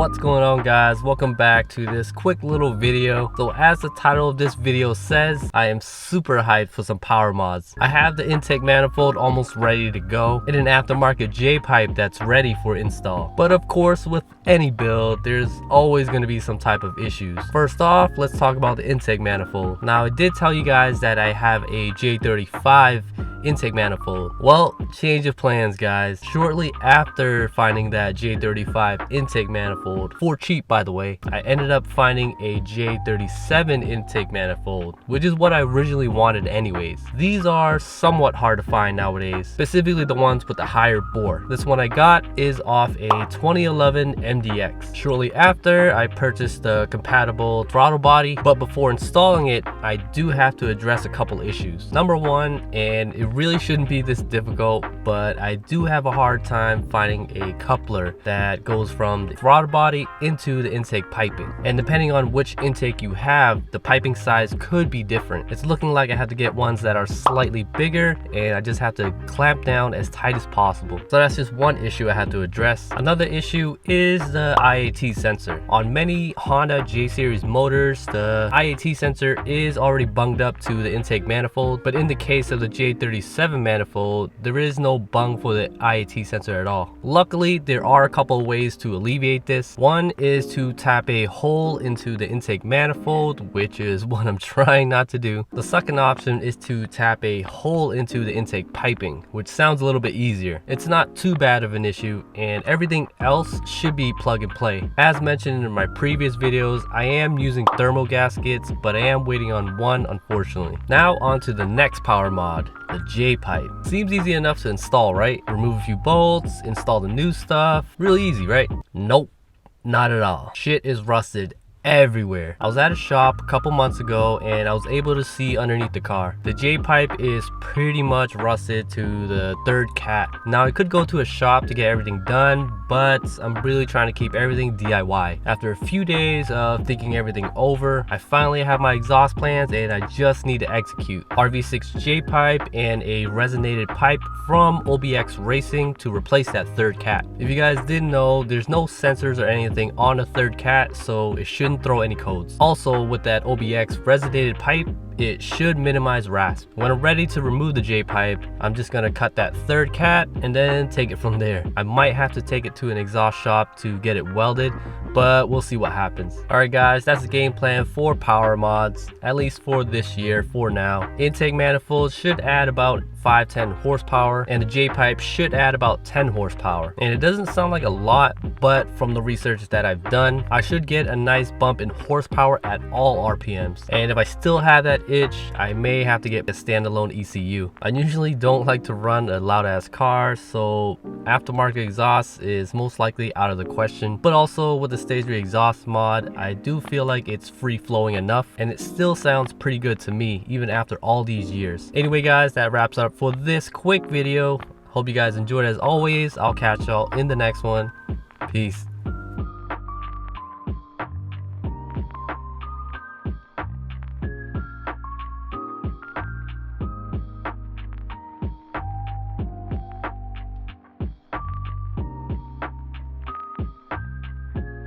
What's going on, guys? Welcome back to this quick little video. So as the title of this video says, I am super hyped for some power mods. I have the intake manifold almost ready to go and an aftermarket J-pipe that's ready for install. But of course, with any build, there's always going to be some type of issues. First off, let's talk about the intake manifold. Now, I did tell you guys that I have a J35 intake manifold. Well, change of plans, guys. Shortly after finding that J35 intake manifold, for cheap by the way, I ended up finding a J37 intake manifold, which is what I originally wanted anyways. These are somewhat hard to find nowadays, specifically the ones with the higher bore. This one I got is off a 2011 MDX. Shortly after, I purchased the compatible throttle body, but before installing it, I do have to address a couple issues. Number one, and it really shouldn't be this difficult, but I do have a hard time finding a coupler that goes from the throttle body into the intake piping. And depending on which intake you have, the piping size could be different. It's looking like I have to get ones that are slightly bigger, and I just have to clamp down as tight as possible. So that's just one issue I had to address. Another issue is the IAT sensor. On many Honda J-series motors, the IAT sensor is already bunged up to the intake manifold, but in the case of the J37 manifold, there is no bung for the IAT sensor at all. Luckily, there are a couple of ways to alleviate this. One is to tap a hole into the intake manifold, which is what I'm trying not to do. The second option is to tap a hole into the intake piping, which sounds a little bit easier. It's not too bad of an issue, and everything else should be plug and play. As mentioned in my previous videos, I am using thermal gaskets, but I am waiting on one, unfortunately. Now on to the next power mod, the J-pipe. Seems easy enough to install, right? Remove a few bolts, install the new stuff. Really easy, right? Nope, not at all. Shit is rusted everywhere. I was at a shop a couple months ago and I was able to see underneath the car. The J-pipe is pretty much rusted to the third cat. Now I could go to a shop to get everything done, but I'm really trying to keep everything DIY. After a few days of thinking everything over, I finally have my exhaust plans and I just need to execute. RV6 J-pipe and a resonated pipe from OBX Racing to replace that third cat. If you guys didn't know, there's no sensors or anything on the third cat, so it shouldn't throw any codes. Also, with that OBX resonated pipe, it should minimize rasp. When I'm ready to remove the J-pipe, I'm just gonna cut that third cat and then take it from there. I might have to take it to an exhaust shop to get it welded, but we'll see what happens. Alright guys, that's the game plan for power mods, at least for this year, for now. Intake manifold should add about 5-10 horsepower, and the J-pipe should add about 10 horsepower. And it doesn't sound like a lot, but from the research that I've done, I should get a nice bump in horsepower at all RPMs. And if I still have that itch, I may have to get a standalone ECU. I usually don't like to run a loud ass car, so aftermarket exhaust is most likely out of the question. But also with the stage 3 exhaust mod, I do feel like it's free flowing enough, and it still sounds pretty good to me even after all these years. Anyway guys, that wraps up for this quick video. Hope you guys enjoyed. As always, I'll catch y'all in the next one. Peace.